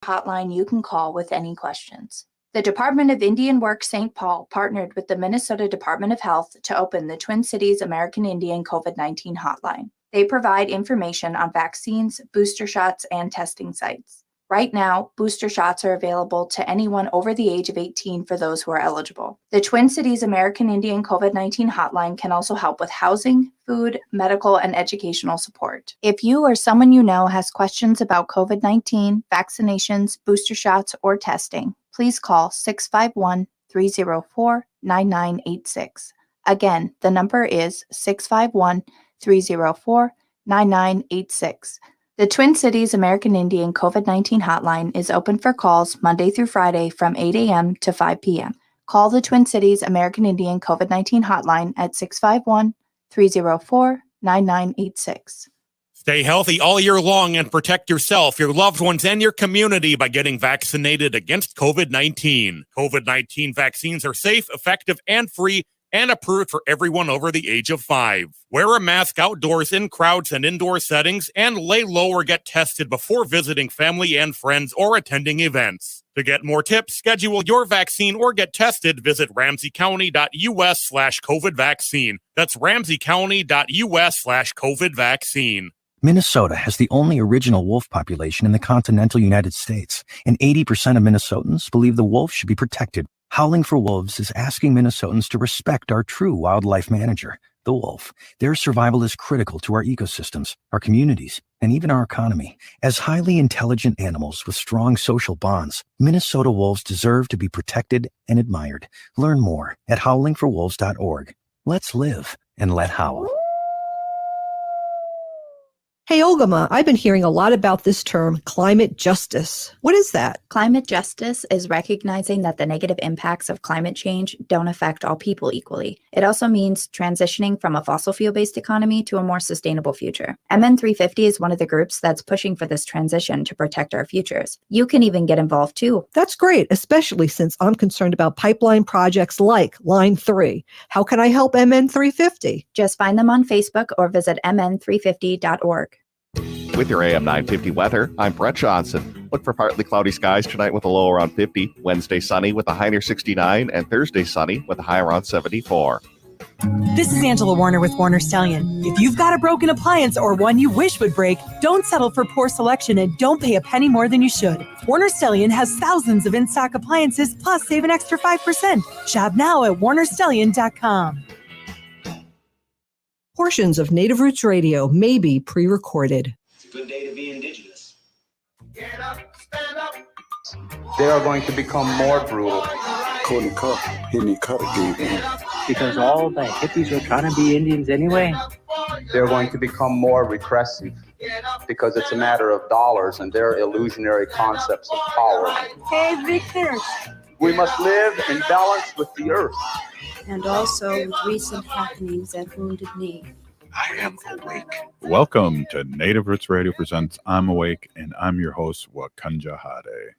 hotline you can call with any questions. The Department of Indian Work St. Paul partnered with the Minnesota Department of Health to open the Twin Cities American Indian COVID-19 hotline. They provide information on vaccines, booster shots, and testing sites. Right now, booster shots are available to anyone over the age of 18 for those who are eligible. The Twin Cities American Indian COVID-19 hotline can also help with housing, food, medical, and educational support. If you or someone you know has questions about COVID-19, vaccinations, booster shots, or testing, please call 651-304-9986. Again, the number is 651-304-9986. The Twin Cities American Indian COVID-19 hotline is open for calls Monday through Friday from 8 a.m. to 5 p.m. Call the Twin Cities American Indian COVID-19 hotline at 651-304-9986. Stay healthy all year long and protect yourself, your loved ones, and your community by getting vaccinated against COVID-19. COVID-19 vaccines are safe, effective, and free, and approved for everyone over the age of 5. Wear a mask outdoors in crowds and indoor settings, and lay low or get tested before visiting family and friends or attending events. To get more tips, schedule your vaccine, or get tested, visit ramseycounty.us/COVID vaccine. That's ramseycounty.us/COVID vaccine. Minnesota has the only original wolf population in the continental United States, and 80% of Minnesotans believe the wolf should be protected. Howling for Wolves is asking Minnesotans to respect our true wildlife manager, the wolf. Their survival is critical to our ecosystems, our communities, and even our economy. As highly intelligent animals with strong social bonds, Minnesota wolves deserve to be protected and admired. Learn more at howlingforwolves.org. Let's live and let howl. Hey, Olgama, I've been hearing a lot about this term, climate justice. What is that? Climate justice is recognizing that the negative impacts of climate change don't affect all people equally. It also means transitioning from a fossil fuel-based economy to a more sustainable future. MN350 is one of the groups that's pushing for this transition to protect our futures. You can even get involved too. That's great, especially since I'm concerned about pipeline projects like Line 3. How can I help MN350? Just find them on Facebook or visit mn350.org. With your AM 950 weather, I'm Brett Johnson. Look for partly cloudy skies tonight with a low around 50, Wednesday sunny with a high near 69, and Thursday sunny with a high around 74. This is Angela Warner with Warner Stellian. If you've got a broken appliance or one you wish would break, don't settle for poor selection and don't pay a penny more than you should. Warner Stellian has thousands of in-stock appliances, plus save an extra 5%. Shop now at warnerstellian.com. Portions of Native Roots Radio may be pre-recorded. It's a good day to be indigenous. Get up, stand up. They are going to become more brutal. Couldn't cut, any cut again. Because all the hippies are trying to be Indians anyway. They're going to become more repressive because it's a matter of dollars and their illusionary concepts of power. Hey, Victor. We must live in balance with the earth. And also with recent happenings at Wounded Knee. I am awake. Welcome to Native Roots Radio presents I'm Awake, and I'm your host, Wakanja Hade.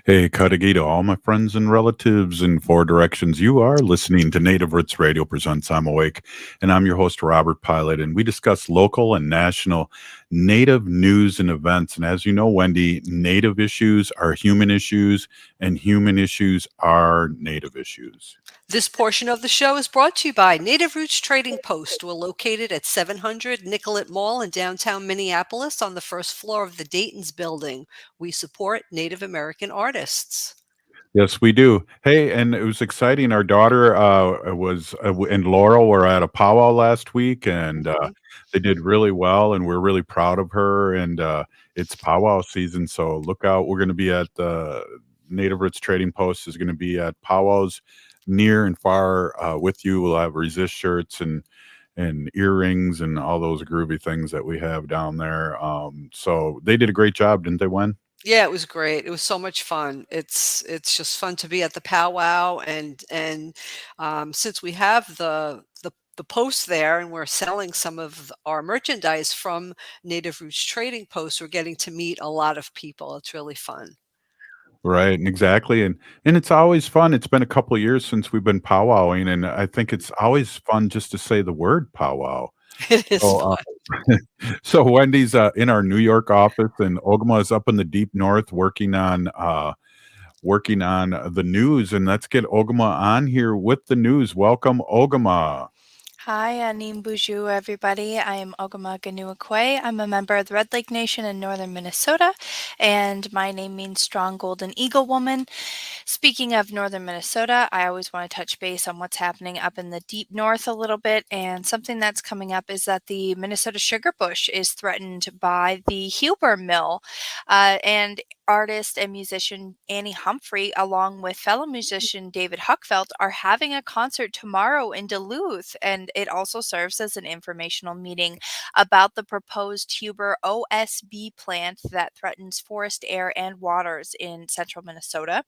Hey, Kadagi to all my friends and relatives in four directions. You are listening to Native Roots Radio presents I'm Awake, and I'm your host, Robert Pilot, and we discuss local and national Native news and events. And as you know, Wendy, Native issues are human issues, and human issues are Native issues. This portion of the show is brought to you by Native Roots Trading Post. We're located at 700 Nicollet Mall in downtown Minneapolis on the first floor of the Dayton's building. We support Native American artists. Yes, we do. Hey, and it was exciting. Our daughter and Laurel were at a powwow last week, and they did really well, and we're really proud of her. And it's powwow season, so look out. We're going to be at the Native Roots Trading Post is going to be at powwows near and far with you. We'll have resist shirts and earrings and all those groovy things that we have down there. So they did a great job, didn't they, Wen? Yeah, it was great. It was so much fun. It's just fun to be at the powwow, and since we have the post there and we're selling some of our merchandise from Native Roots Trading Post, we're getting to meet a lot of people. It's really fun. Right, exactly. And it's always fun. It's been a couple of years since we've been powwowing, and I think it's always fun just to say the word powwow. It is fun. So Wendy's in our New York office, and Ogma is up in the deep north working on the news. And let's get Ogma on here with the news. Welcome, Ogma. Hi, Anim Buju, everybody. I am Ogama Ganuakwe. I'm a member of the Red Lake Nation in northern Minnesota, and my name means Strong Golden Eagle Woman. Speaking of northern Minnesota, I always want to touch base on what's happening up in the deep north a little bit, and something that's coming up is that the Minnesota sugar bush is threatened by the Huber mill, and artist and musician Annie Humphrey, along with fellow musician David Huckfeld, are having a concert tomorrow in Duluth, and it also serves as an informational meeting about the proposed Huber OSB plant that threatens forest air and waters in central Minnesota.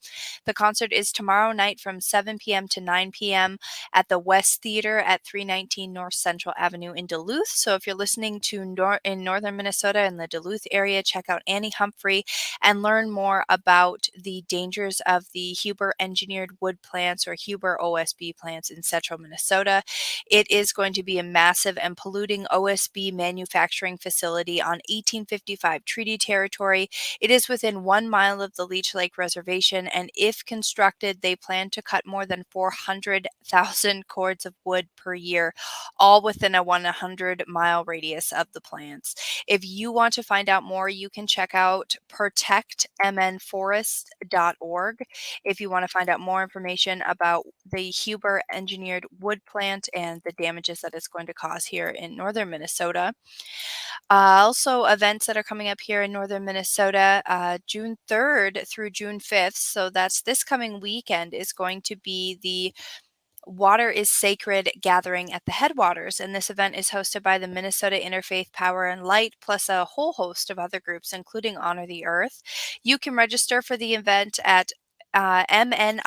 The concert is tomorrow night from 7 p.m. to 9 p.m. at the West Theater at 319 North Central Avenue in Duluth. So if you're listening to in northern Minnesota in the Duluth area, check out Annie Humphrey and learn more about the dangers of the Huber engineered wood plants or Huber OSB plants in central Minnesota. It is going to be a massive and polluting OSB manufacturing facility on 1855 treaty territory. It is within 1 mile of the Leech Lake Reservation, and if constructed, they plan to cut more than 400,000 cords of wood per year, all within a 100-mile radius of the plants. If you want to find out more, you can check out protectmnforest.org if you want to find out more information about the Huber engineered wood plant and the damages that it's going to cause here in northern Minnesota. Also, events that are coming up here in northern Minnesota, June 3rd through June 5th, so that's this coming weekend, is going to be the Water is Sacred gathering at the headwaters, and this event is hosted by the Minnesota Interfaith Power and Light, plus a whole host of other groups, including Honor the Earth. You can register for the event at mnipl.org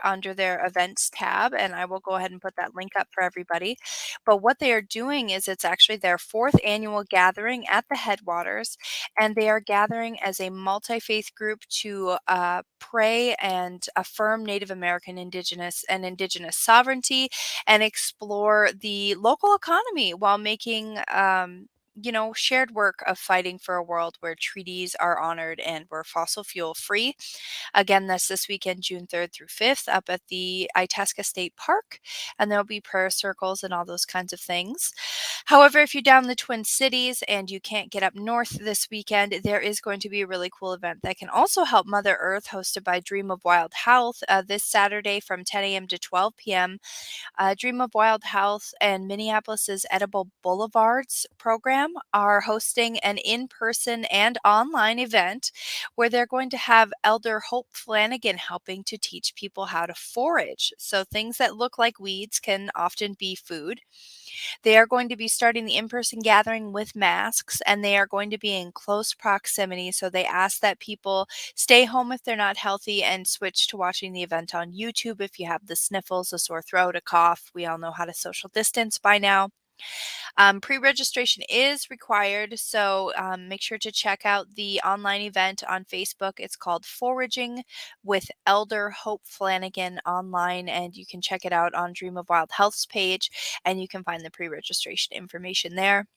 under their events tab, and I will go ahead and put that link up for everybody. But what they are doing is it's actually their 4th annual gathering at the headwaters, and they are gathering as a multi-faith group to pray and affirm Native American indigenous sovereignty and explore the local economy while making shared work of fighting for a world where treaties are honored and we're fossil fuel free. Again, that's this weekend, June 3rd through 5th, up at the Itasca State Park, and there'll be prayer circles and all those kinds of things. However, if you're down in the Twin Cities and you can't get up north this weekend, there is going to be a really cool event that can also help Mother Earth, hosted by Dream of Wild Health, this Saturday from 10 a.m. to 12 p.m. Dream of Wild Health and Minneapolis's Edible Boulevards program are hosting an in-person and online event where they're going to have Elder Hope Flanagan helping to teach people how to forage. So things that look like weeds can often be food. They are going to be starting the in-person gathering with masks, and they are going to be in close proximity. So they ask that people stay home if they're not healthy and switch to watching the event on YouTube if you have the sniffles, a sore throat, a cough. We all know how to social distance by now. Pre-registration is required, so make sure to check out the online event on Facebook. It's called Foraging with Elder Hope Flanagan online, and you can check it out on Dream of Wild Health's page, and you can find the pre-registration information there.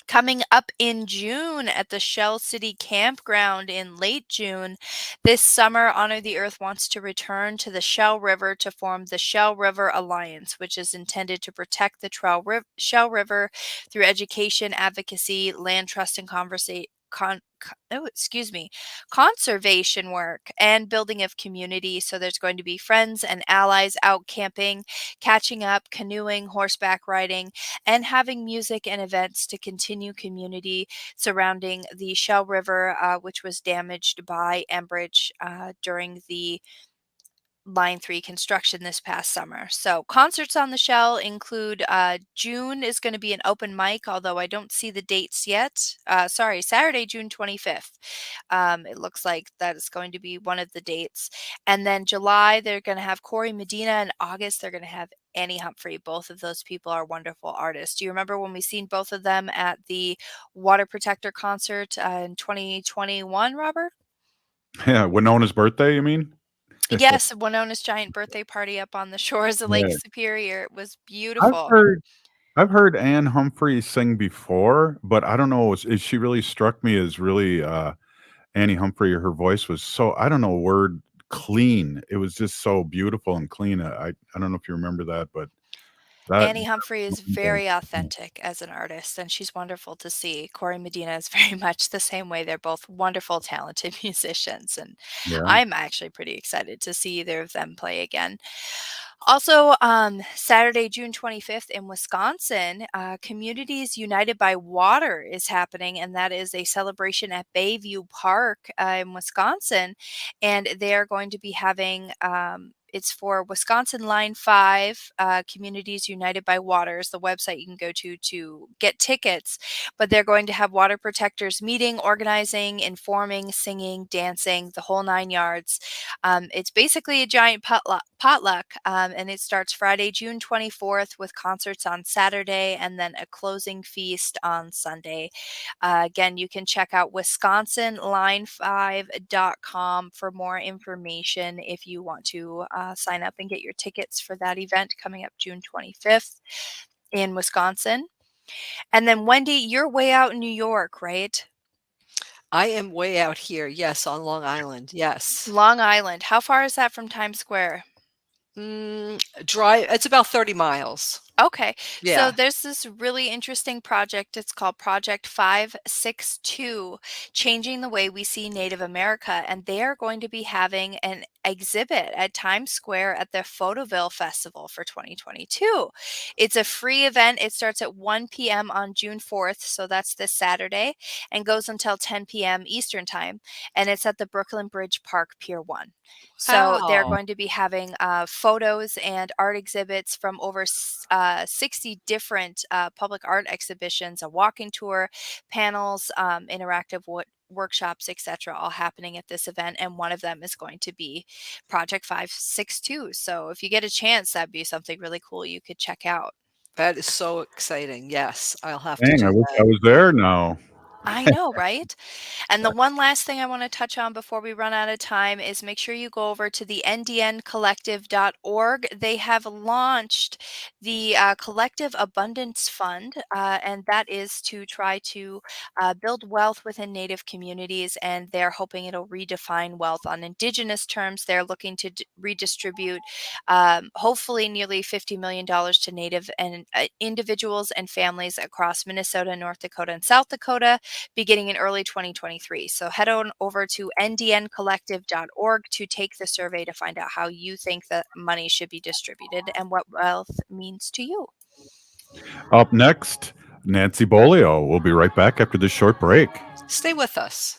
Coming up in June at the Shell City Campground in late June, this summer, Honor the Earth wants to return to the Shell River to form the Shell River Alliance, which is intended to protect the Shell River through education, advocacy, land trust, and conservation work and building of community. So there's going to be friends and allies out camping, catching up, canoeing, horseback riding, and having music and events to continue community surrounding the Shell River, which was damaged by Enbridge during the Line 3 construction this past summer. So concerts on the Shell include June is going to be an open mic, although I don't see the dates yet. Saturday, June 25th. It looks like that is going to be one of the dates. And then July, they're going to have Corey Medina, and August, they're going to have Annie Humphrey. Both of those people are wonderful artists. Do you remember when we seen both of them at the Water Protector concert in 2021, Robert? Yeah, Winona's birthday, you mean? Yes, Winona's giant birthday party up on the shores of Lake Yeah. Superior. It was I've beautiful. heard I've heard Anne Humphreys sing before, but I don't know. She really struck me as really Annie Humphrey. Her voice was so, I don't know, word clean. It was just so beautiful and clean. I don't know if you remember that, but that. Annie Humphrey is very authentic as an artist, and she's wonderful to see. Corey Medina is very much the same way. They're both wonderful, talented musicians, and Yeah. I'm actually pretty excited to see either of them play again. Also, Saturday, June 25th in Wisconsin, Communities United by Water is happening, and that is a celebration at Bayview Park in Wisconsin. And they're going to be having it's for Wisconsin Line 5, Communities United by Water is the website you can go to get tickets. But they're going to have water protectors meeting, organizing, informing, singing, dancing, the whole 9 yards. It's basically a giant potluck, and it starts Friday, June 24th with concerts on Saturday and then a closing feast on Sunday. Again, you can check out wisconsinline5.com for more information if you want to sign up and get your tickets for that event coming up June 25th in Wisconsin. And then Wendy, you're way out in New York, right? I am way out here. Yes, on Long Island. Yes. Long Island. How far is that from Times Square? Drive. It's about 30 miles. Okay. Yeah. So there's this really interesting project. It's called Project 562, Changing the Way We See Native America. And they are going to be having an exhibit at Times Square at the Photoville Festival for 2022. It's a free event. It starts at 1 p.m. on June 4th. So that's this Saturday and goes until 10 p.m. Eastern time. And it's at the Brooklyn Bridge Park, Pier 1. So they're Wow. going to be having photos and art exhibits from over 60 different public art exhibitions, a walking tour, panels, interactive workshops, etc., all happening at this event. And one of them is going to be Project 562. So if you get a chance, that'd be something really cool you could check out. That is so exciting. Yes, I'll have to Dang, do I wish that. I was there now. I know, right? And the one last thing I want to touch on before we run out of time is make sure you go over to the ndncollective.org. They have launched the Collective Abundance Fund, and that is to try to build wealth within Native communities, and they're hoping it'll redefine wealth on Indigenous terms. They're looking to redistribute hopefully nearly $50 million to Native and individuals and families across Minnesota, North Dakota, and South Dakota, beginning in early 2023. So head on over to ndncollective.org to take the survey to find out how you think that money should be distributed and what wealth means to you. Up next, Nancy Beaulieu. We'll be right back after this short break. Stay with us.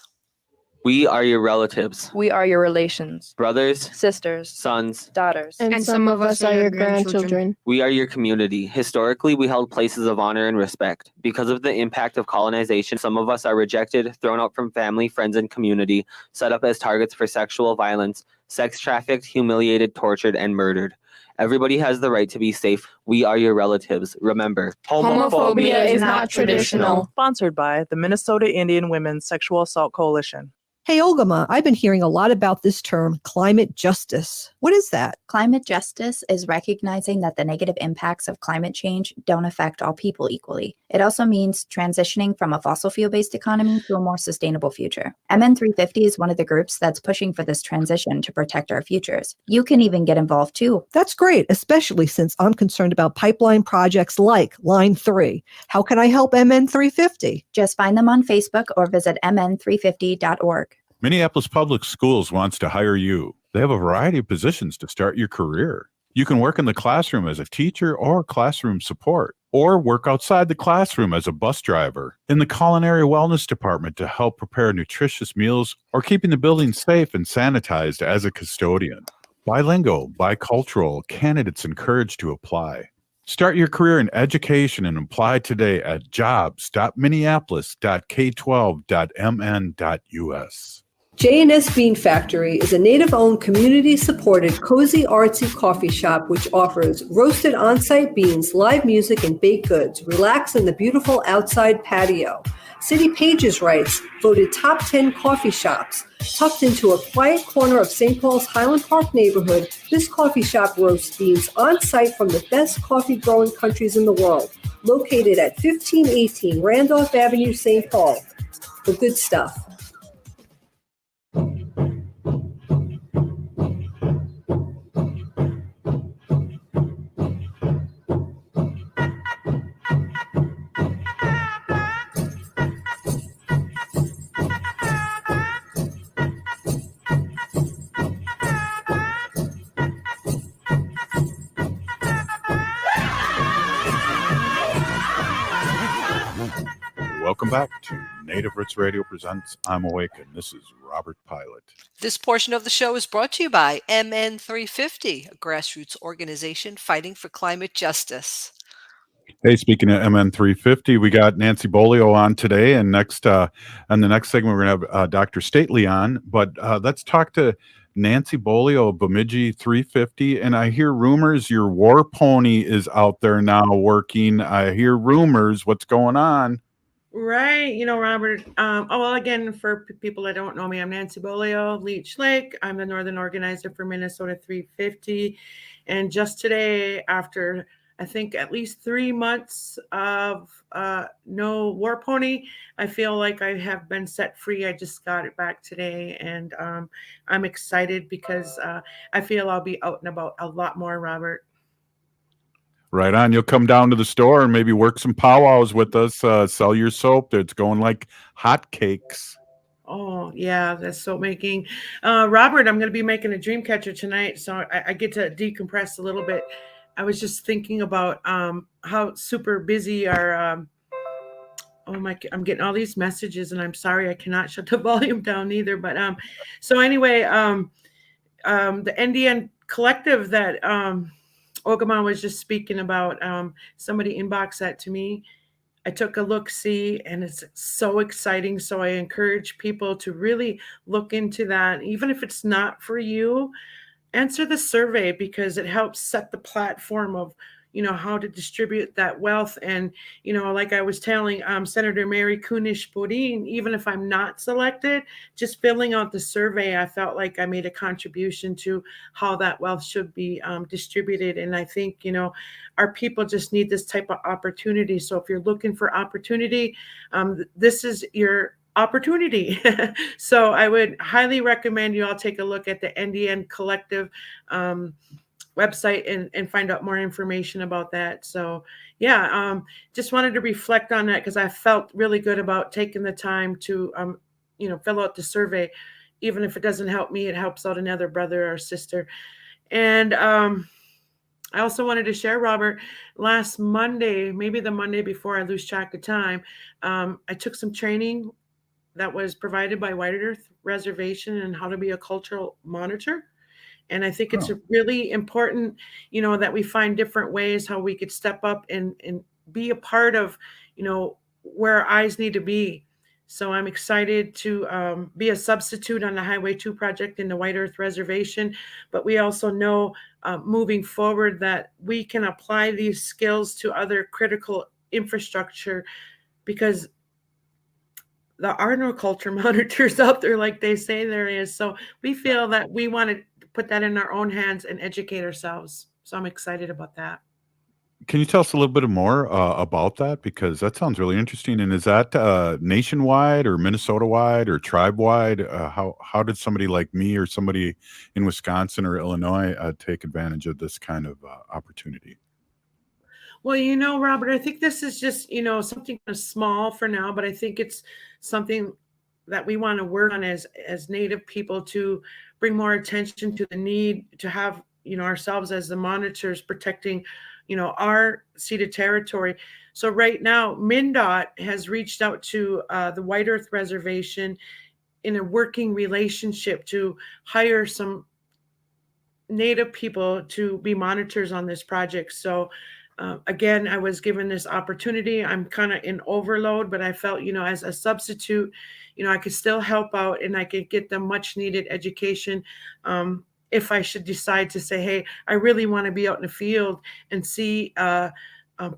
We are your relatives, We are your relations, brothers, sisters, sons. daughters. And some of us are your grandchildren. We are your community. Historically, we held places of honor and respect. Because of the impact of colonization, some of us are rejected, thrown out from family, friends, and community, set up as targets for sexual violence, sex trafficked, humiliated, tortured, and murdered. Everybody has the right to be safe. We are your relatives. Remember, Homophobia is not traditional. Sponsored by the Minnesota Indian Women's Sexual Assault Coalition. Hey, Olgama, I've been hearing a lot about this term, climate justice. What is that? Climate justice is recognizing that the negative impacts of climate change don't affect all people equally. It also means transitioning from a fossil fuel-based economy to a more sustainable future. MN350 is one of the groups that's pushing for this transition to protect our futures. You can even get involved too. That's great, especially since I'm concerned about pipeline projects like Line 3. How can I help MN350? Just find them on Facebook or visit mn350.org. Minneapolis Public Schools wants to hire you. They have a variety of positions to start your career. You can work in the classroom as a teacher or classroom support, or work outside the classroom as a bus driver, in the culinary wellness department to help prepare nutritious meals, or keeping the building safe and sanitized as a custodian. Bilingual, bicultural, candidates encouraged to apply. Start your career in education and apply today at jobs.minneapolis.k12.mn.us. J&S Bean Factory is a native-owned, community-supported, cozy, artsy coffee shop which offers roasted on-site beans, live music, and baked goods. Relax in the beautiful outside patio. City Pages writes, voted top 10 coffee shops. Tucked into a quiet corner of St. Paul's Highland Park neighborhood, this coffee shop roasts beans on-site from the best coffee-growing countries in the world. located at 1518 Randolph Avenue, St. Paul. The good stuff. Welcome back to Native Roots Radio presents I'm Awake, and this is Robert Pilot. This portion of the show is brought to you by MN350, a grassroots organization fighting for climate justice. Hey, speaking of MN350, we got Nancy Beaulieu on today, and next on the next segment we're going to have Dr. Stately on. But let's talk to Nancy Beaulieu of Bemidji 350, and I hear rumors your war pony is out there now working. I hear rumors. What's going on? Right. Robert, well, again, for people that don't know me, I'm Nancy Beaulieu, Leech Lake. I'm the Northern Organizer for Minnesota 350. And just today, after I think at least 3 months of no war pony, I feel like I have been set free. I just got it back today, and I'm excited because I feel I'll be out and about a lot more, Robert. Right on. You'll come down to the store and maybe work some powwows with us, sell your soap. It's going like hotcakes. Oh, yeah, that's soap making. Robert, I'm going to be making a dream catcher tonight, so I get to decompress a little bit. I was just thinking about how super busy our I'm getting all these messages, and I'm sorry I cannot shut the volume down either. But so anyway, the Indian collective that Ogaman was just speaking about, somebody inboxed that to me. I took a look-see, and it's so exciting. So I encourage people to really look into that. Even if it's not for you, answer the survey, because it helps set the platform of, how to distribute that wealth. And, like I was telling Senator Mary Kunesh-Poddin, even if I'm not selected, just filling out the survey, I felt like I made a contribution to how that wealth should be distributed. And I think, our people just need this type of opportunity. So if you're looking for opportunity, this is your opportunity. So I would highly recommend you all take a look at the NDN Collective website and find out more information about that. So yeah, just wanted to reflect on that, because I felt really good about taking the time to fill out the survey. Even if it doesn't help me, it helps out another brother or sister. And I also wanted to share, Robert, last Monday, maybe the Monday before I lose track of time, I took some training that was provided by White Earth Reservation and how to be a cultural monitor. And I think it's really important, that we find different ways how we could step up and be a part of, where our eyes need to be. So I'm excited to be a substitute on the Highway 2 project in the White Earth Reservation. But we also know moving forward that we can apply these skills to other critical infrastructure, because there are no culture monitors out there like they say there is. So we feel that we want to put that in our own hands and educate ourselves. So I'm excited about that. Can you tell us a little bit more about that? Because that sounds really interesting. And is that nationwide or Minnesota-wide or tribe-wide? How did somebody like me or somebody in Wisconsin or Illinois take advantage of this kind of opportunity? Well, Robert, I think this is just, something kind of small for now, but I think it's something that we want to work on as Native people, to bring more attention to the need to have, ourselves as the monitors protecting, our ceded territory. So right now, MnDOT has reached out to the White Earth Reservation in a working relationship to hire some Native people to be monitors on this project. So again, I was given this opportunity. I'm kind of in overload, but I felt, as a substitute, I could still help out and I could get them much needed education. If I should decide to say, hey, I really want to be out in the field and see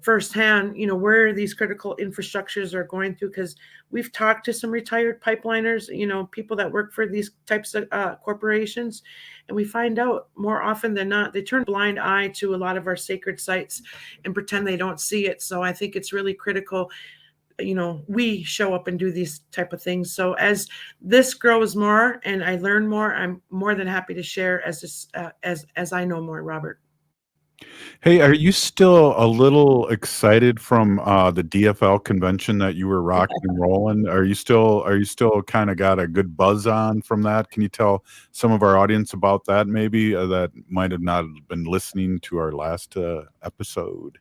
firsthand, where these critical infrastructures are going through, because we've talked to some retired pipeliners, people that work for these types of corporations, and we find out more often than not, they turn a blind eye to a lot of our sacred sites and pretend they don't see it. So I think it's really critical, we show up and do these type of things. So as this grows more and I learn more, I'm more than happy to share as I know more, Robert. Hey, are you still a little excited from the DFL convention that you were rocking and rolling? Are you still kind of got a good buzz on from that? Can you tell some of our audience about that maybe that might have not been listening to our last episode?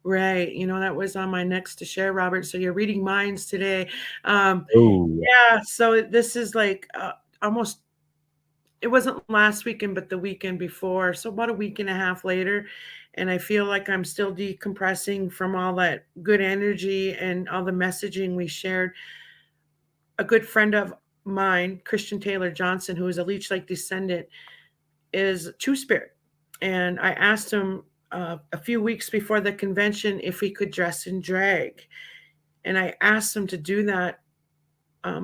Right. That was on my next to share, Robert. So you're reading minds today. Oh, Yeah. So this is like almost, it wasn't last weekend, but the weekend before. So about a week and a half later. And I feel like I'm still decompressing from all that good energy and all the messaging we shared. A good friend of mine, Christian Taylor Johnson, who is a Leech Lake descendant, is Two-Spirit. And I asked him a few weeks before the convention if he could dress in drag. And I asked him to do that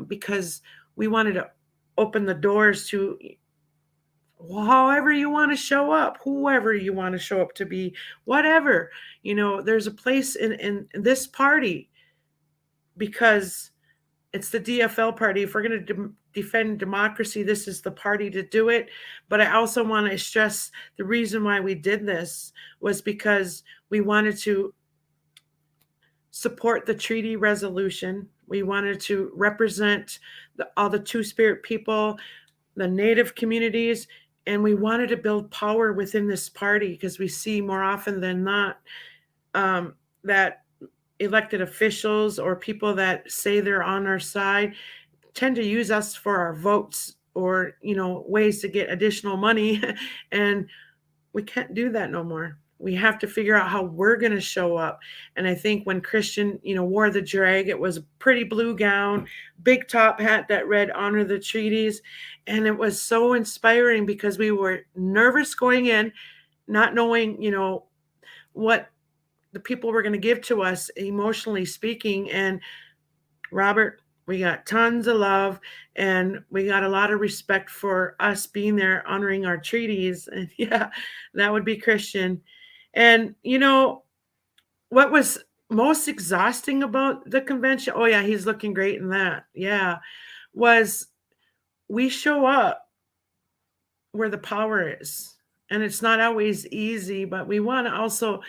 because we wanted to open the doors to however you want to show up, whoever you want to show up to be, whatever. There's a place in this party because it's the DFL party. If we're going to defend democracy, this is the party to do it. But I also want to stress the reason why we did this was because we wanted to support the treaty resolution. We wanted to represent all the Two-Spirit people, the Native communities, and we wanted to build power within this party because we see more often than not that elected officials or people that say they're on our side tend to use us for our votes or, ways to get additional money. And we can't do that no more. We have to figure out how we're going to show up. And I think when Christian, wore the drag, it was a pretty blue gown, big top hat that read honor the treaties. And it was so inspiring because we were nervous going in, not knowing, what the people were going to give to us emotionally speaking. And Robert, we got tons of love and we got a lot of respect for us being there, honoring our treaties. And yeah, that would be Christian. And what was most exhausting about the convention? Oh yeah, he's looking great in that. Yeah. Was we show up where the power is. And it's not always easy, but we want to also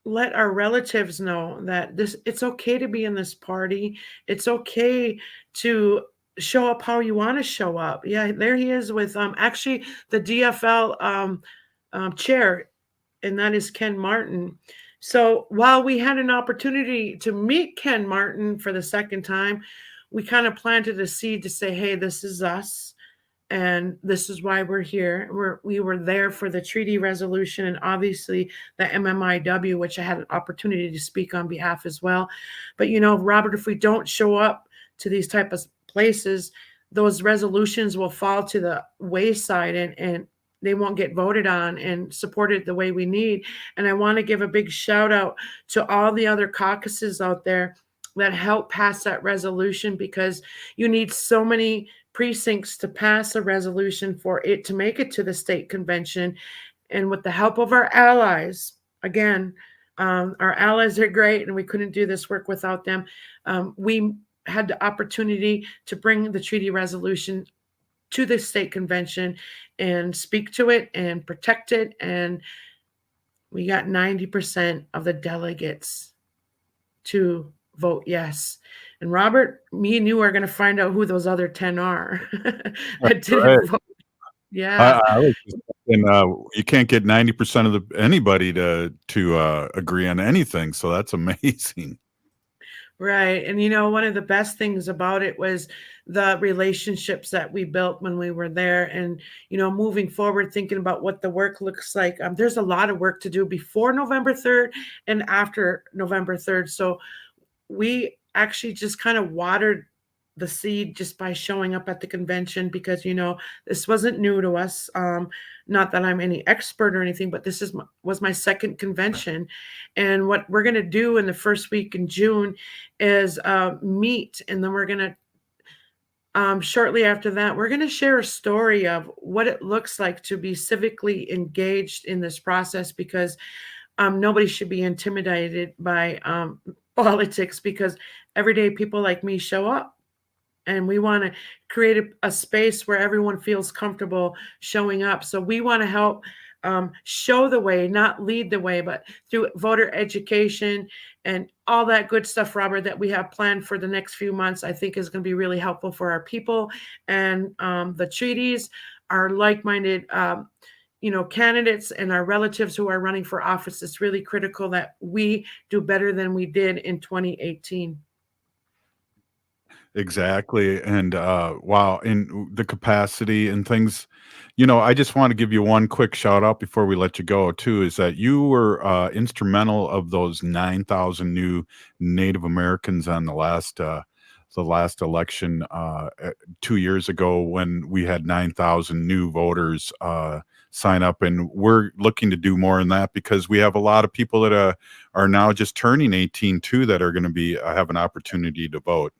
let our relatives know that it's okay to be in this party. It's okay to show up how you want to show up. Yeah, there he is with actually the DFL chair, and that is Ken Martin. So while we had an opportunity to meet Ken Martin for the second time, we kind of planted a seed to say, hey, this is us. And this is why we're here. We were there for the treaty resolution and obviously the MMIW, which I had an opportunity to speak on behalf as well. But, Robert, if we don't show up to these type of places, those resolutions will fall to the wayside and they won't get voted on and supported the way we need. And I want to give a big shout out to all the other caucuses out there that help pass that resolution, because you need so many precincts to pass a resolution for it to make it to the state convention. And with the help of our allies, again, our allies are great and we couldn't do this work without them. We had the opportunity to bring the treaty resolution to the state convention and speak to it and protect it. And we got 90% of the delegates to vote yes. And Robert, me and you are going to find out who those other 10 are that didn't vote. Yeah. I was just thinking, you can't get 90% of anybody to agree on anything. So that's amazing. Right. And, one of the best things about it was the relationships that we built when we were there. And, moving forward, thinking about what the work looks like. There's a lot of work to do before November 3rd and after November 3rd. So we actually just kind of watered the seed just by showing up at the convention, because, this wasn't new to us. Not that I'm any expert or anything, but this was my second convention. And what we're going to do in the first week in June is meet, and then we're going to shortly after that, we're going to share a story of what it looks like to be civically engaged in this process, because nobody should be intimidated by politics, because everyday people like me show up. And we want to create a space where everyone feels comfortable showing up. So we want to help show the way, not lead the way, but through voter education and all that good stuff, Robert, that we have planned for the next few months, I think is going to be really helpful for our people. And the treaties, our like-minded candidates and our relatives who are running for office. It's really critical that we do better than we did in 2018. Exactly. And wow, in the capacity and things, I just want to give you one quick shout out before we let you go too, is that you were instrumental of those 9,000 new Native Americans on the last election 2 years ago, when we had 9,000 new voters sign up. And we're looking to do more in that, because we have a lot of people that are now just turning 18 too, that are going to have an opportunity to vote.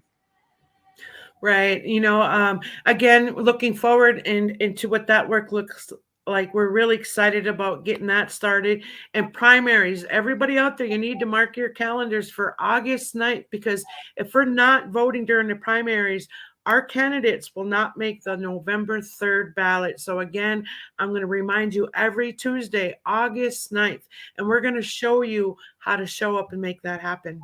Right. Again, looking forward into what that work looks like. We're really excited about getting that started. And primaries, everybody out there, you need to mark your calendars for August 9th, because if we're not voting during the primaries, our candidates will not make the November 3rd ballot. So again, I'm going to remind you every Tuesday, August 9th, and we're going to show you how to show up and make that happen.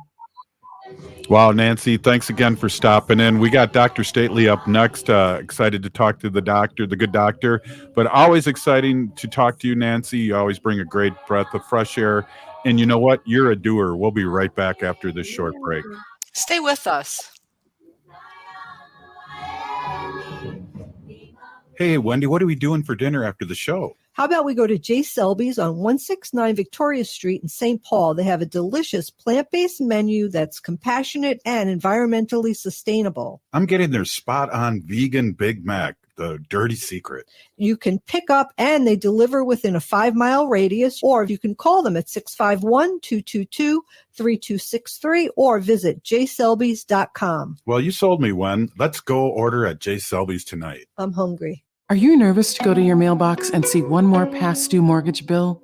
Wow, Nancy, thanks again for stopping in. We got Dr. Stately up next. Excited to talk to the doctor, the good doctor, but always exciting to talk to you, Nancy. You always bring a great breath of fresh air. And you know what? You're a doer. We'll be right back after this short break. Stay with us. Hey, Wendy, what are we doing for dinner after the show? How about we go to J. Selby's on 169 Victoria Street in St. Paul? They have a delicious plant-based menu that's compassionate and environmentally sustainable. I'm getting their spot-on vegan Big Mac, the dirty secret. You can pick up and they deliver within a 5-mile radius, or you can call them at 651-222-3263 or visit jselbys.com. Well, you sold me, Wen. Let's go order at J. Selby's tonight. I'm hungry. Are you nervous to go to your mailbox and see one more past due mortgage bill?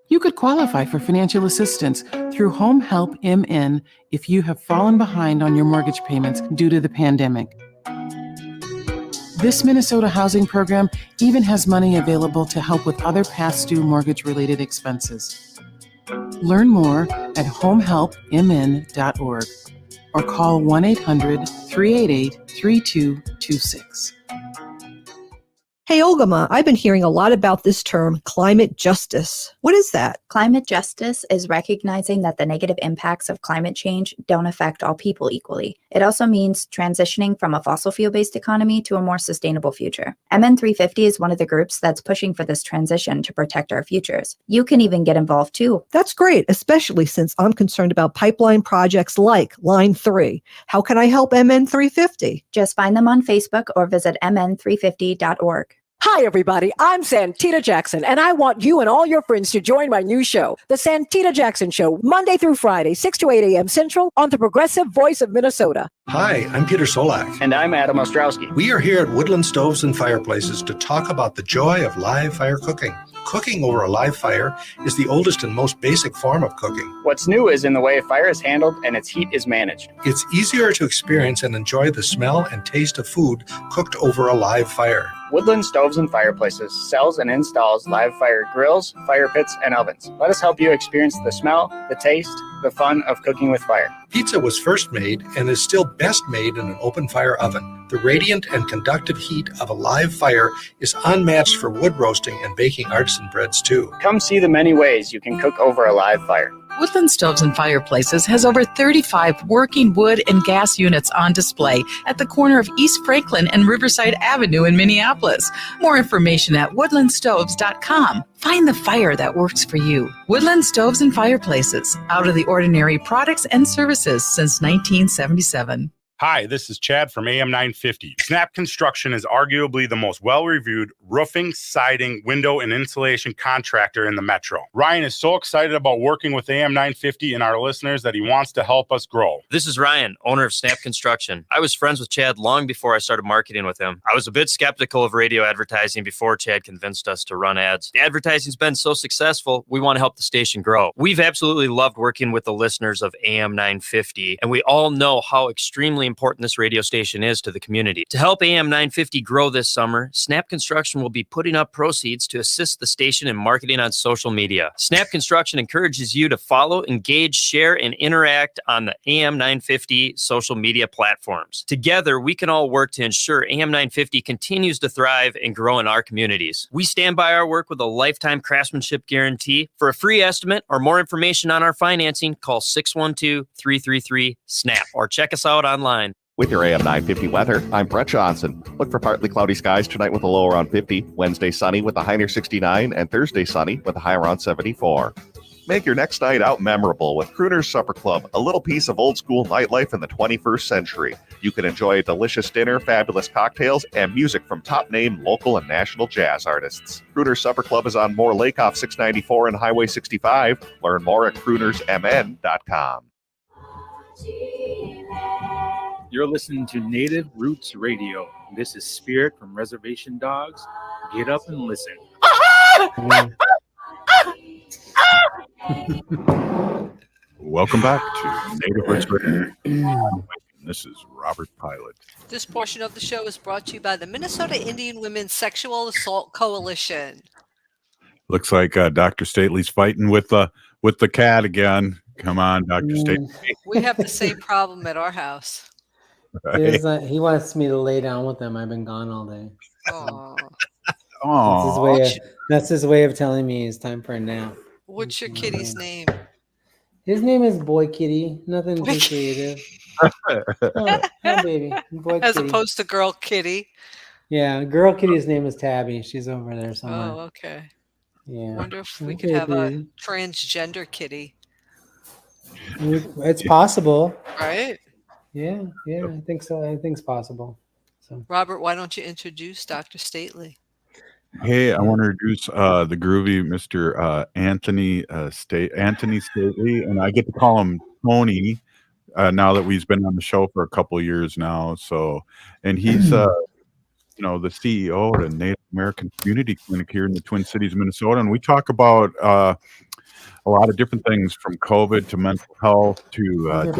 You could qualify for financial assistance through Home Help MN if you have fallen behind on your mortgage payments due to the pandemic. This Minnesota housing program even has money available to help with other past due mortgage-related expenses. Learn more at homehelpmn.org or call 1-800-388-3226. Hey, Olgama, I've been hearing a lot about this term, climate justice. What is that? Climate justice is recognizing that the negative impacts of climate change don't affect all people equally. It also means transitioning from a fossil fuel-based economy to a more sustainable future. MN350 is one of the groups that's pushing for this transition to protect our futures. You can even get involved too. That's great, especially since I'm concerned about pipeline projects like Line 3. How can I help MN350? Just find them on Facebook or visit mn350.org. Hi, everybody. I'm Santita Jackson, and I want you and all your friends to join my new show, The Santita Jackson Show, Monday through Friday, 6 to 8 a.m. Central on the Progressive Voice of Minnesota. Hi, I'm Peter Solak. And I'm Adam Ostrowski. We are here at Woodland Stoves and Fireplaces to talk about the joy of live fire cooking. Cooking over a live fire is the oldest and most basic form of cooking. What's new is in the way fire is handled and its heat is managed. It's easier to experience and enjoy the smell and taste of food cooked over a live fire. Woodland Stoves and Fireplaces sells and installs live fire grills, fire pits, and ovens. Let us help you experience the smell, the taste, the fun of cooking with fire. Pizza was first made and is still best made in an open fire oven. The radiant and conductive heat of a live fire is unmatched for wood roasting and baking artisan breads too. Come see the many ways you can cook over a live fire. Woodland Stoves and Fireplaces has over 35 working wood and gas units on display at the corner of East Franklin and Riverside Avenue in Minneapolis. More information at woodlandstoves.com. Find the fire that works for you. Woodland Stoves and Fireplaces, out of the ordinary products and services since 1977. Hi, this is Chad from AM 950. Snap Construction is arguably the most well-reviewed roofing, siding, window, and insulation contractor in the metro. Ryan is so excited about working with AM 950 and our listeners that he wants to help us grow. This is Ryan, owner of Snap Construction. I was friends with Chad long before I started marketing with him. I was a bit skeptical of radio advertising before Chad convinced us to run ads. The advertising's been so successful, we want to help the station grow. We've absolutely loved working with the listeners of AM 950, and we all know how extremely important this radio station is to the community. To help AM 950 grow this summer, Snap Construction will be putting up proceeds to assist the station in marketing on social media. Snap Construction encourages you to follow, engage, share, and interact on the AM 950 social media platforms. Together, we can all work to ensure AM 950 continues to thrive and grow in our communities. We stand by our work with a lifetime craftsmanship guarantee. For a free estimate or more information on our financing, call 612-333-SNAP or check us out online. With your AM 950 weather, I'm Brett Johnson. Look for partly cloudy skies tonight with a low around 50, Wednesday sunny with a high near 69, and Thursday sunny with a high around 74. Make your next night out memorable with Crooner's Supper Club, a little piece of old school nightlife in the 21st century. You can enjoy a delicious dinner, fabulous cocktails, and music from top-name local and national jazz artists. Crooner's Supper Club is on Moore Lake off 694 and Highway 65. Learn more at croonersmn.com. You're listening to Native Roots Radio. This is Spirit from Reservation Dogs. Get up and listen. Welcome back to Native Roots Radio. This is Robert Pilot. This portion of the show is brought to you by the Minnesota Indian Women's Sexual Assault Coalition. Looks like Dr. Stately's fighting with the cat again. Come on, Dr. Stately. We have the same problem at our house. Right. He wants me to lay down with him. I've been gone all day. Oh, that's his way of telling me it's time for a nap. What's your kitty's name? His name is Boy Kitty. Nothing too creative. Oh, baby. Boy As Kitty. opposed to Girl Kitty. Yeah, girl kitty's name is Tabby. She's over there somewhere. Oh, okay. Yeah. Wonder if we could have a transgender kitty. It's possible. Right? Yeah, I think so. I think it's possible. So, Robert, why don't you introduce Dr. Stately? Hey, I want to introduce the groovy Mr. Anthony Stately, and I get to call him Tony now that he's been on the show for a couple of years now. So, and he's the CEO of the Native American Community Clinic here in the Twin Cities, Minnesota, and we talk about a lot of different things from COVID to mental health to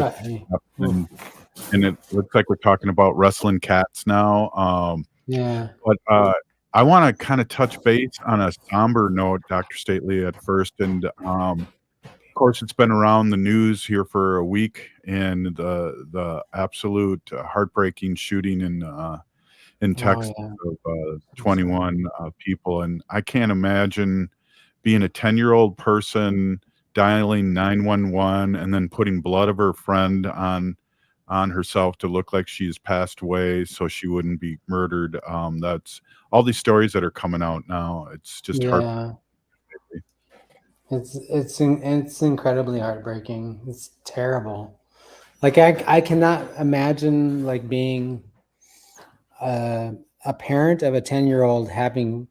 and it looks like we're talking about wrestling cats now. yeah. But I want to kind of touch base on a somber note, Dr. Stately, at first. And of course, it's been around the news here for a week, and the absolute heartbreaking shooting in Texas of 21 people. And I can't imagine being a 10-year-old person dialing 911 and then putting blood of her friend on herself to look like she's passed away so she wouldn't be murdered. That's all these stories that are coming out now. It's just hard. It's incredibly heartbreaking. It's terrible. Like I cannot imagine like being a parent of a 10-year-old having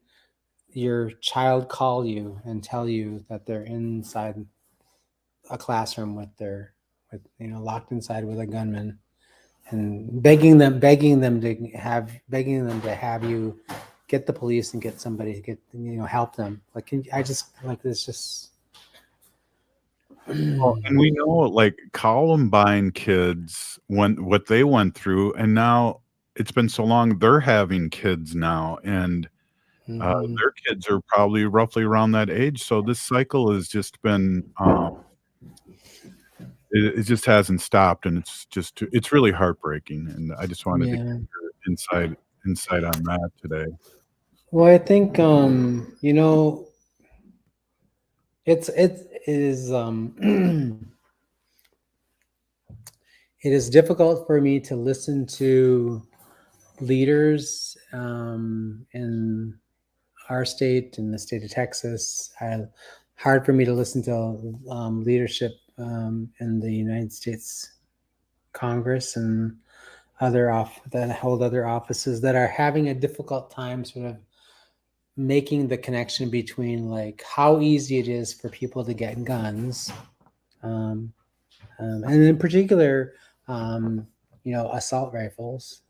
your child call you and tell you that they're inside a classroom with locked inside with a gunman, and begging them to have you get the police and get somebody to get help them. Like it's just. Well, and we know like Columbine kids what they went through, and now it's been so long they're having kids now, and their kids are probably roughly around that age. So this cycle has just been it just hasn't stopped, and it's really heartbreaking. And I just wanted to get your insight on that today. Well, I think it is difficult for me to listen to leaders in our state, in the state of Texas. Hard for me to listen to leadership in the United States Congress, and that hold other offices that are having a difficult time sort of making the connection between like how easy it is for people to get guns, and in particular, assault rifles,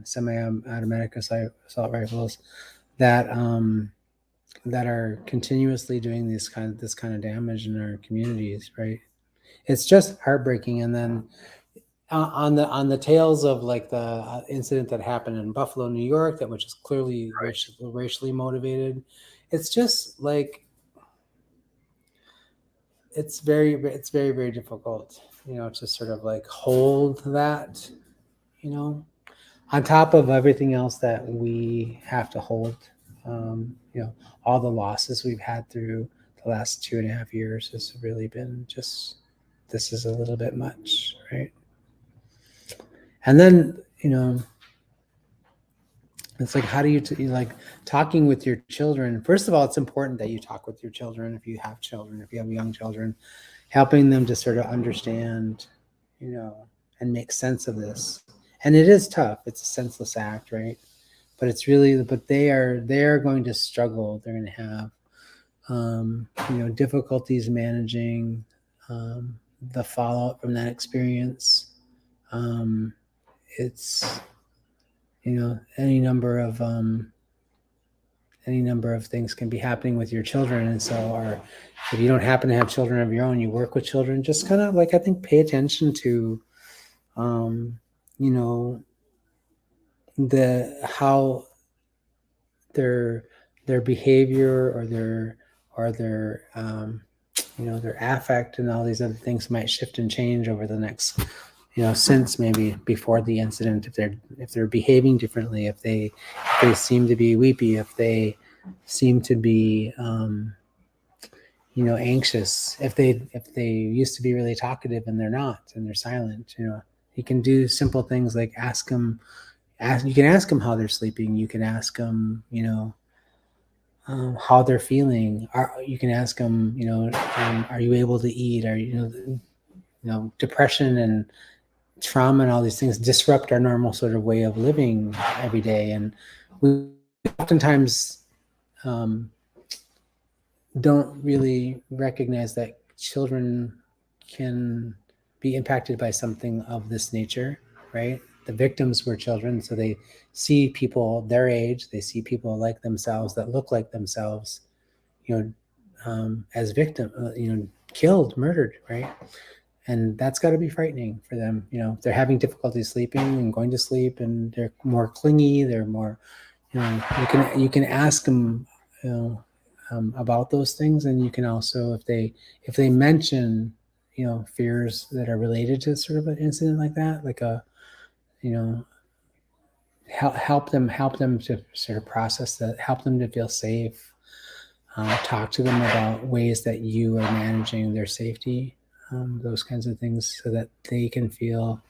semi-automatic assault rifles that that are continuously doing this kind of damage in our communities, right? It's just heartbreaking. And then on the tails of like the incident that happened in Buffalo, New York, which is clearly racially motivated, it's just like it's very, very difficult, to sort of like hold that, on top of everything else that we have to hold. All the losses we've had through the last 2.5 years has really been just, this is a little bit much, right? And then, it's like, how do you, like talking with your children? First of all, it's important that you talk with your children. If you have children, if you have young children, helping them to sort of understand, and make sense of this. And it is tough. It's a senseless act, right? But it's really, but they are going to struggle. They're going to have, difficulties managing the fallout from that experience. It's, any number of things can be happening with your children. And so, if you don't happen to have children of your own, you work with children, just kind of like, I think, pay attention to, how their behavior or their their affect and all these other things might shift and change over the next, since maybe before the incident, if they're behaving differently, if they seem to be weepy, if they seem to be anxious, if they used to be really talkative and they're not, and they're silent. You can do simple things like you can ask them how they're sleeping. You can ask them, how they're feeling. You can ask them, are you able to eat? Are depression and trauma and all these things disrupt our normal sort of way of living every day, and we oftentimes don't really recognize that children can be impacted by something of this nature, right? The victims were children, so they see people their age, they see people like themselves that look like themselves, as victim, killed, murdered, right? And that's got to be frightening for them. They're having difficulty sleeping and going to sleep, and they're more clingy. They're more, you can ask them, about those things, and you can also, if they mention, fears that are related to sort of an incident like that, like help them to sort of process that, help them to feel safe, talk to them about ways that you are managing their safety, those kinds of things, so that they can feel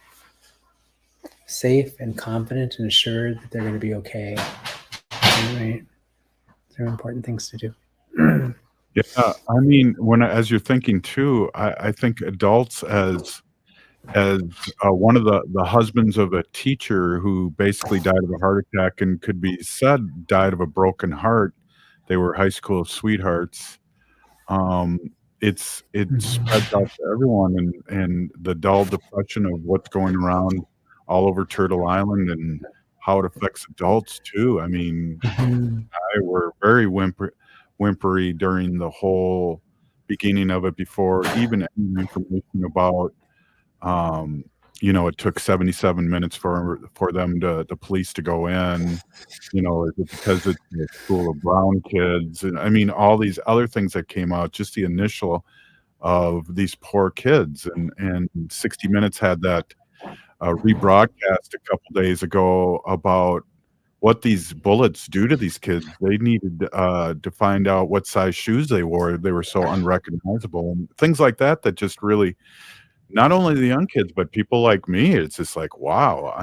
safe and confident and assured that they're going to be okay. Right? They're important things to do. Yeah, I mean, as you're thinking too, I think adults as one of the husbands of a teacher who basically died of a heart attack and could be said died of a broken heart. They were high school sweethearts. It spreads out to everyone, and the dull depression of what's going around all over Turtle Island and how it affects adults too. I mean, I were very whimpery during the whole beginning of it before even any information about, it took 77 minutes for them the police to go in. Is it because it's a school of brown kids? And I mean, all these other things that came out, just the initial of these poor kids. And 60 Minutes had that rebroadcast a couple days ago about what these bullets do to these kids. They needed to find out what size shoes they wore. They were so unrecognizable, and things like that just really, not only the young kids, but people like me, it's just like, wow,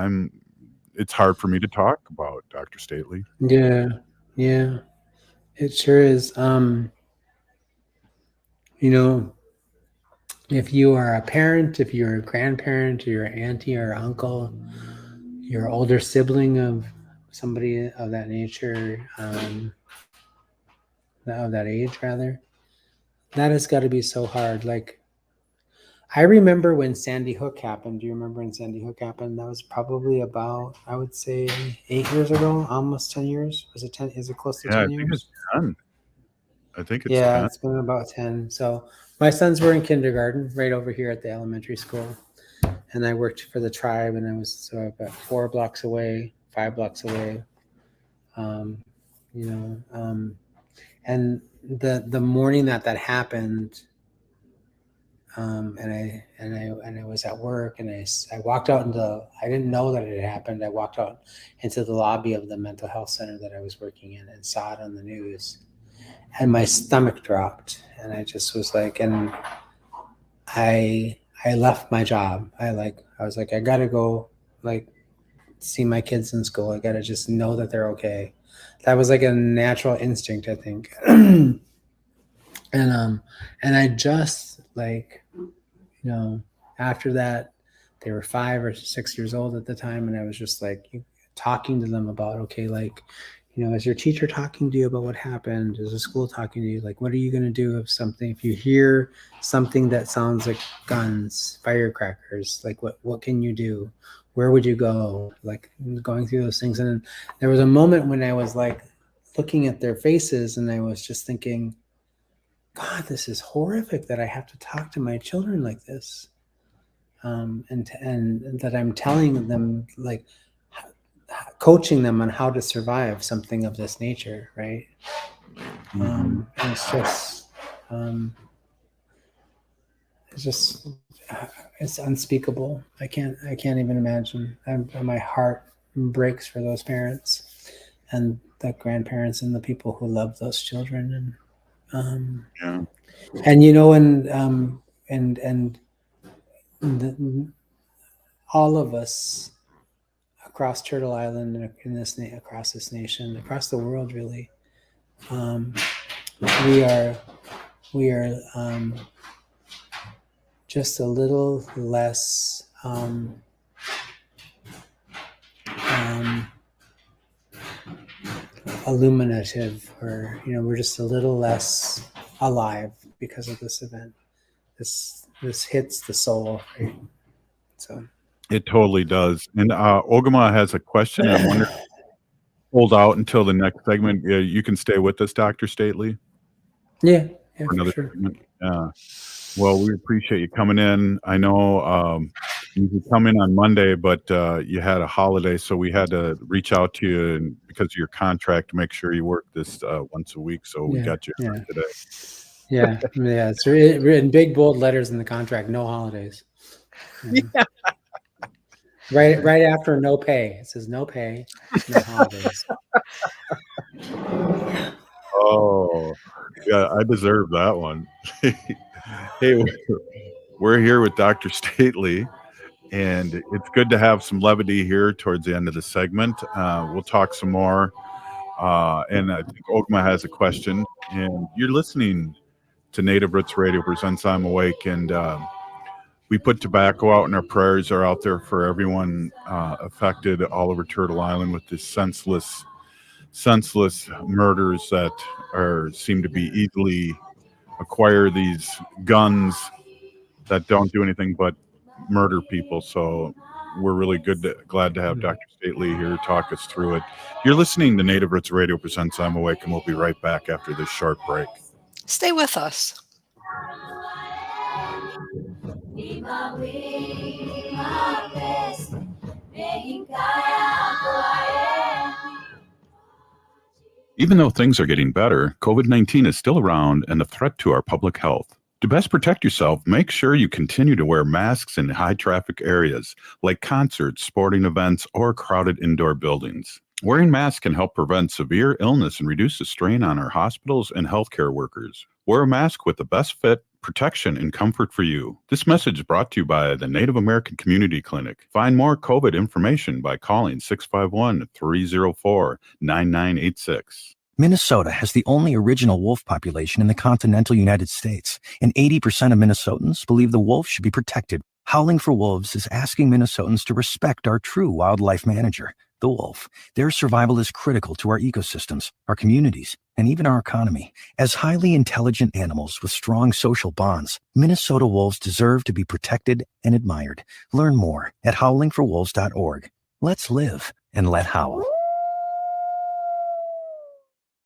it's hard for me to talk about, Dr. Stately. Yeah, it sure is. If you are a parent, if you're a grandparent, or your auntie or uncle, you're an older sibling of somebody of that nature, of that age rather, that has got to be so hard. Like, I remember when Sandy Hook happened. Do you remember when Sandy Hook happened? That was probably about, I would say, 8 years ago, almost 10 years. Was it 10? Is it close to 10 Yeah, I years? think it's 10. I think it's Yeah, 10. it's been about 10. So my sons were in kindergarten right over here at the elementary school. And I worked for the tribe, and I was about 4 blocks away, 5 blocks away. And the morning that happened, and I was at work, and I walked out I didn't know that it had happened. I walked out into the lobby of the mental health center that I was working in and saw it on the news, and my stomach dropped, and I just was like, and I left my job. I was like, I gotta go, like, see my kids in school. I gotta just know that they're okay. That was like a natural instinct, I think. And I just, like, after that, they were 5 or 6 years old at the time, and I was just like talking to them about, okay, like, is your teacher talking to you about what happened? Is the school talking to you? Like, what are you going to do if you hear something that sounds like guns, firecrackers? Like, what can you do? Where would you go? Like, going through those things. And there was a moment when I was like looking at their faces, and I was just thinking, God, this is horrific that I have to talk to my children like this. And that I'm telling them, like, coaching them on how to survive something of this nature, right? And it's unspeakable. I can't even imagine. My heart breaks for those parents and the grandparents and the people who love those children. All of us across Turtle Island and across this nation, across the world, really, we are just a little less illuminative, or we're just a little less alive because of this event. This hits the soul, right? So It totally does. And Ogama has a question. I wonder, hold out until the next segment. You can stay with us, Dr. Stately. Yeah, for another sure. segment. Well, we appreciate you coming in. I know you could come in on Monday, but you had a holiday, so we had to reach out to you and because of your contract to make sure you work this once a week. So we got you on today. Yeah. It's written big bold letters in the contract: no holidays. Yeah. Right after no pay, it says no pay, no holidays. Oh, yeah, I deserve that one. Hey, we're here with Dr. Stately, and it's good to have some levity here towards the end of the segment. We'll talk some more. And I think Ogma has a question, and you're listening to Native Roots Radio presents I'm Awake, and we put tobacco out, and our prayers are out there for everyone affected all over Turtle Island with this senseless murders that seem to be easily acquire these guns that don't do anything but murder people. So we're really glad to have Dr. Stately here talk us through it. You're listening to Native Roots Radio presents I'm Awake, and we'll be right back after this short break. Stay with us. Even though things are getting better, COVID-19 is still around and a threat to our public health. To best protect yourself, make sure you continue to wear masks in high-traffic areas like concerts, sporting events, or crowded indoor buildings. Wearing masks can help prevent severe illness and reduce the strain on our hospitals and healthcare workers. Wear a mask with the best fit, protection, and comfort for you. This message is brought to you by the Native American Community Clinic. Find more COVID information by calling 651-304-9986. Minnesota has the only original wolf population in the continental United States, and 80% of Minnesotans believe the wolf should be protected. Howling for Wolves is asking Minnesotans to respect our true wildlife manager, the wolf. Their survival is critical to our ecosystems, our communities, and even our economy. As highly intelligent animals with strong social bonds, Minnesota wolves deserve to be protected and admired. Learn more at howlingforwolves.org. Let's live and let howl.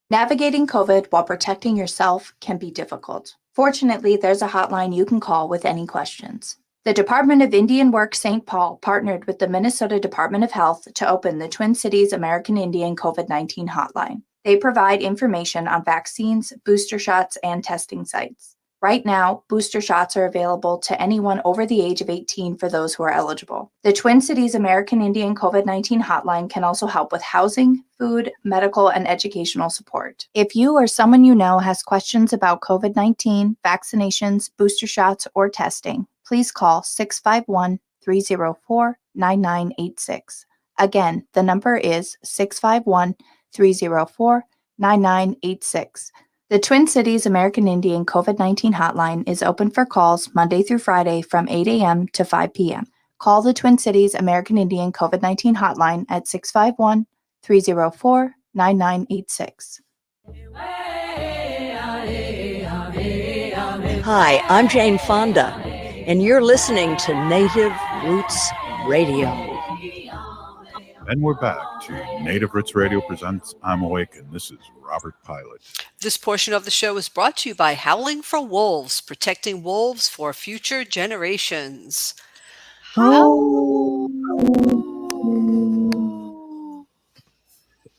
Navigating COVID while protecting yourself can be difficult. Fortunately, there's a hotline you can call with any questions. The Department of Indian Work St. Paul partnered with the Minnesota Department of Health to open the Twin Cities American Indian COVID-19 hotline. They provide information on vaccines, booster shots, and testing sites. Right now, booster shots are available to anyone over the age of 18 for those who are eligible. The Twin Cities American Indian COVID-19 hotline can also help with housing, food, medical, and educational support. If you or someone you know has questions about COVID-19, vaccinations, booster shots, or testing, please call 651-304-9986. Again, the number is 651-304-9986. The Twin Cities American Indian COVID-19 hotline is open for calls Monday through Friday from 8 a.m. to 5 p.m. Call the Twin Cities American Indian COVID-19 hotline at 651-304-9986. Hi, I'm Jane Fonda, and you're listening to Native Roots Radio. And we're back to Native Roots Radio presents I'm Awake, and this is Robert Pilot. This portion of the show is brought to you by Howling for Wolves, protecting wolves for future generations. Oh,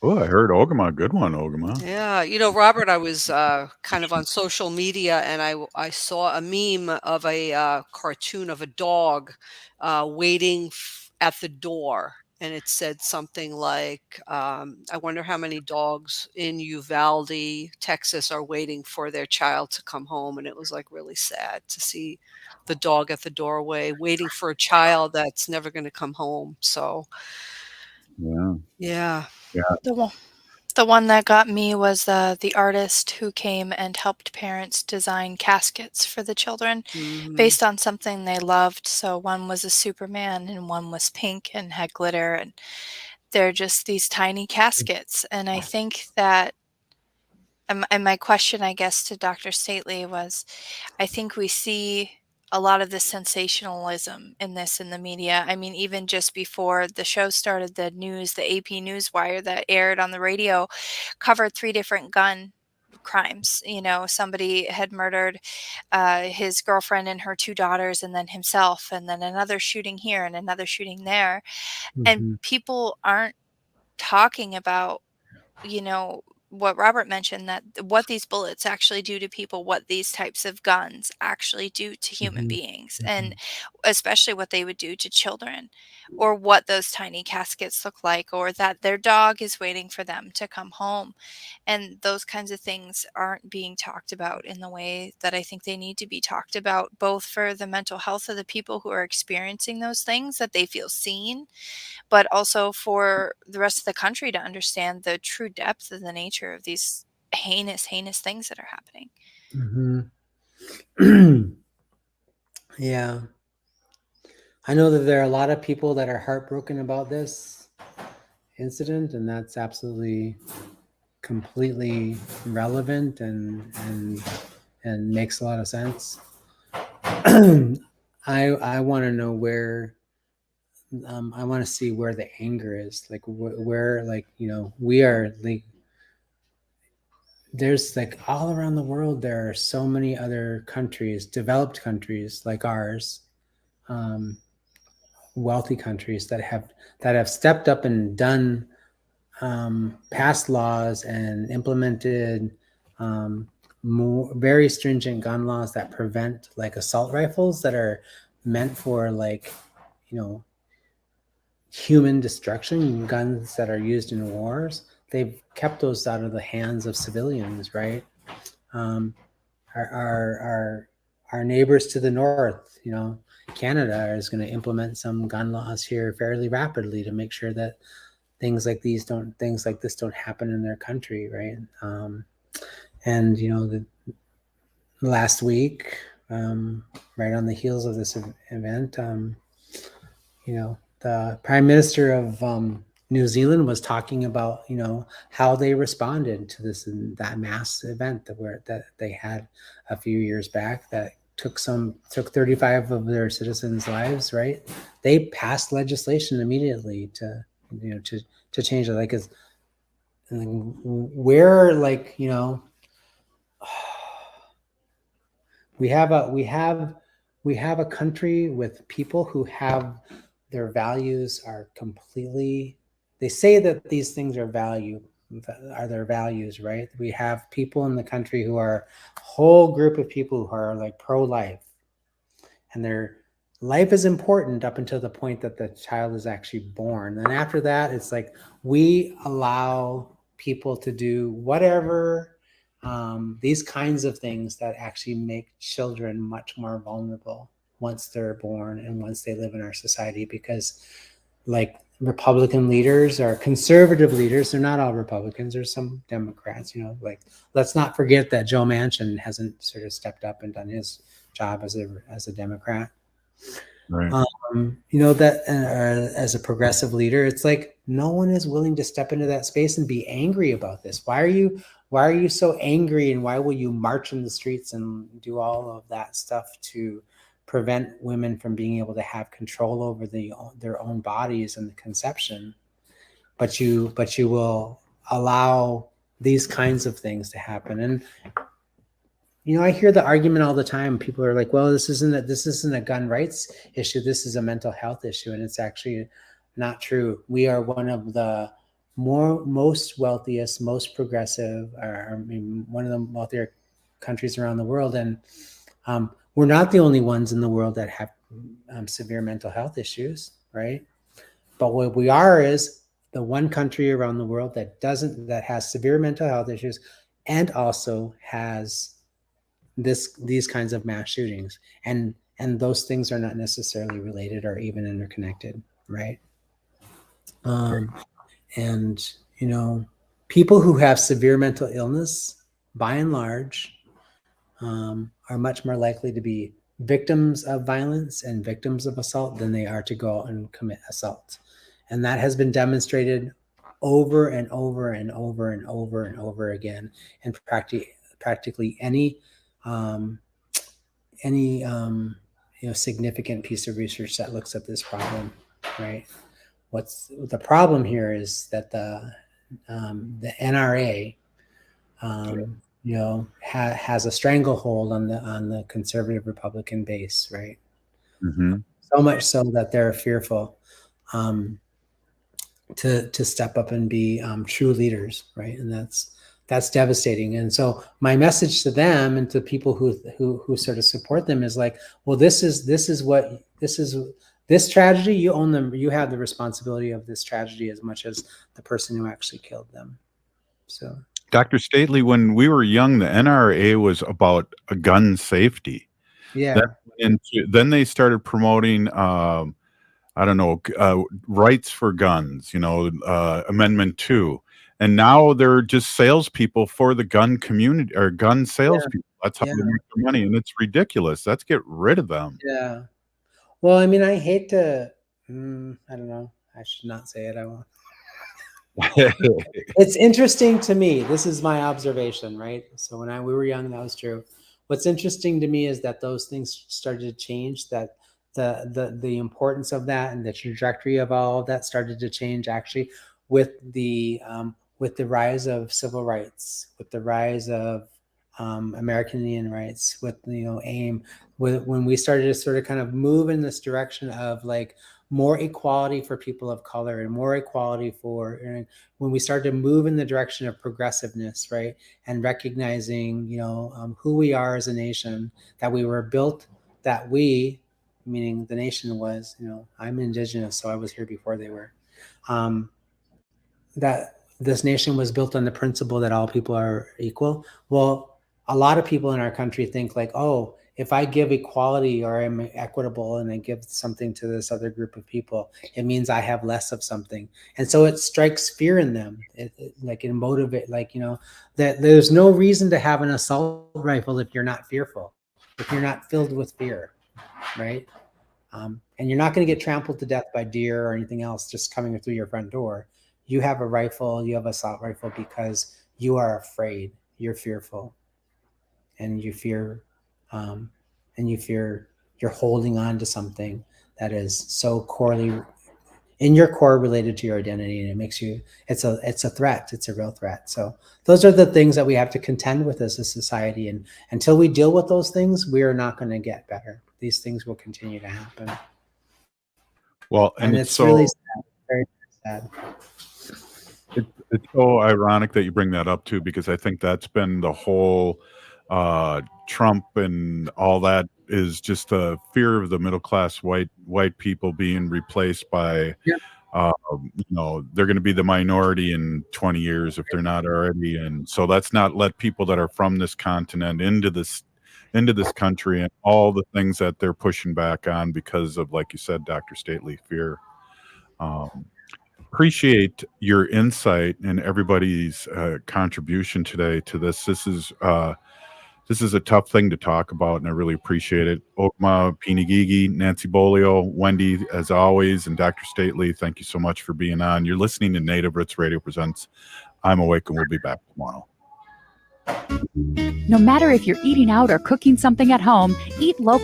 I heard Ogama. Good one, Ogama. Yeah, Robert, I was kind of on social media, and I saw a meme of a cartoon of a dog waiting at the door. And it said something like, I wonder how many dogs in Uvalde, Texas, are waiting for their child to come home. And it was like really sad to see the dog at the doorway waiting for a child that's never going to come home. So, yeah. The one that got me was the artist who came and helped parents design caskets for the children based on something they loved. So one was a Superman and one was pink and had glitter, and they're just these tiny caskets. And I think that, and my question, I guess, to Dr. Stately was, I think we see a lot of the sensationalism in this in the media. I mean, even just before the show started, the news, the AP Newswire that aired on the radio covered 3 different gun crimes. Somebody had murdered his girlfriend and her 2 daughters, and then himself, and then another shooting here and another shooting there. And people aren't talking about, what Robert mentioned, that what these bullets actually do to people, what these types of guns actually do to human beings, and especially what they would do to children, or what those tiny caskets look like, or that their dog is waiting for them to come home. And those kinds of things aren't being talked about in the way that I think they need to be talked about, both for the mental health of the people who are experiencing those things, that they feel seen, but also for the rest of the country to understand the true depth of the nature of these heinous things that are happening. Yeah. I know that there are a lot of people that are heartbroken about this incident, and that's absolutely completely relevant and makes a lot of sense. I want to know where I want to see where the anger is, like where we are, like, there's like all around the world there are so many other countries, developed countries like ours, wealthy countries that have stepped up and done passed laws and implemented very stringent gun laws that prevent like assault rifles that are meant for human destruction, guns that are used in wars. They've kept those out of the hands of civilians, right? Our neighbors to the north, Canada is going to implement some gun laws here fairly rapidly to make sure that things like this don't happen in their country, right? And last week, right on the heels of this event. The Prime Minister of New Zealand was talking about, how they responded to this and that mass event that they had a few years back that took 35 of their citizens' lives. Right? They passed legislation immediately to change it. Like, we're like, we have a country with people who have their values are completely, they say that these things are their values, right? We have people in the country who are a whole group of people who are like pro-life, and their life is important up until the point that the child is actually born. And after that, it's like we allow people to do whatever, these kinds of things that actually make children much more vulnerable once they're born and once they live in our society. Because like Republican leaders or conservative leaders, they're not all Republicans, there's some Democrats, like, let's not forget that Joe Manchin hasn't sort of stepped up and done his job as a Democrat. Right. That as a progressive leader, it's like no one is willing to step into that space and be angry about this. Why are you so angry, and why will you march in the streets and do all of that stuff to prevent women from being able to have control over their own bodies and the conception? But you will allow these kinds of things to happen. And I hear the argument all the time. People are like, well, this isn't a gun rights issue. This is a mental health issue. And it's actually not true. We are one of the most wealthiest, most progressive, one of the wealthier countries around the world. And we're not the only ones in the world that have severe mental health issues, right? But what we are is the one country around the world that has severe mental health issues and also has these kinds of mass shootings, and those things are not necessarily related or even interconnected, right? And people who have severe mental illness, by and large, are much more likely to be victims of violence and victims of assault than they are to go out and commit assault. And that has been demonstrated over and over and over and over and over again in practically any significant piece of research that looks at this problem, right? What's the problem here is that the NRA, has a stranglehold on the conservative Republican base, right? Mm-hmm. So much so that they're fearful to step up and be true leaders, right? And that's devastating. And so my message to them and to people who sort of support them is like, well, this tragedy, you own them. You have the responsibility of this tragedy as much as the person who actually killed them. So, Dr. Stately, when we were young, the NRA was about gun safety. Yeah. Then they started promoting, rights for guns, Amendment 2. And now they're just salespeople for the gun community or gun salespeople. That's how they make their money. And it's ridiculous. Let's get rid of them. Yeah. Well, I mean, I hate to, I don't know. I should not say it. I won't. It's interesting to me. This is my observation, right? So when we were young, that was true. What's interesting to me is that those things started to change, that the importance of that and the trajectory of all of that started to change actually with the rise of civil rights, with the rise of American Indian rights, with AIM, when we started to sort of kind of move in this direction of like more equality for people of color and more equality and when we started to move in the direction of progressiveness, right, and recognizing who we are as a nation, that we were built, that we, meaning the nation was, I'm indigenous, so I was here before they were, that this nation was built on the principle that all people are equal. Well, a lot of people in our country think like, oh, if I give equality or I'm equitable and I give something to this other group of people, it means I have less of something. And so it strikes fear in them. It motivate, that there's no reason to have an assault rifle if you're not fearful. if you're not filled with fear, right? And you're not going to get trampled to death by deer or anything else just coming through your front door. You have a rifle, you have an assault rifle because you are afraid, you're fearful, and you fear, you're holding on to something that is so corely in your core related to your identity, and it makes you, it's a threat, it's a real threat. So those are the things that we have to contend with as a society, and until we deal with those things, we are not going to get better. These things will continue to happen. Well, and it's so really sad, very sad. It's so ironic that you bring that up too, because I think that's been the whole Trump and all that is just the fear of the middle class white people being replaced by, they're going to be the minority in 20 years if they're not already. And so let's not let people that are from this continent into this country and all the things that they're pushing back on because of, like you said, Dr. Stately, fear. Appreciate your insight and everybody's contribution today to this. This is a tough thing to talk about, and I really appreciate it. Okma, Pinigigi, Nancy Beaulieu, Wendy, as always, and Dr. Stately, thank you so much for being on. You're listening to Native Roots Radio Presents I'm Awake, and we'll be back tomorrow. No matter if you're eating out or cooking something at home, eat local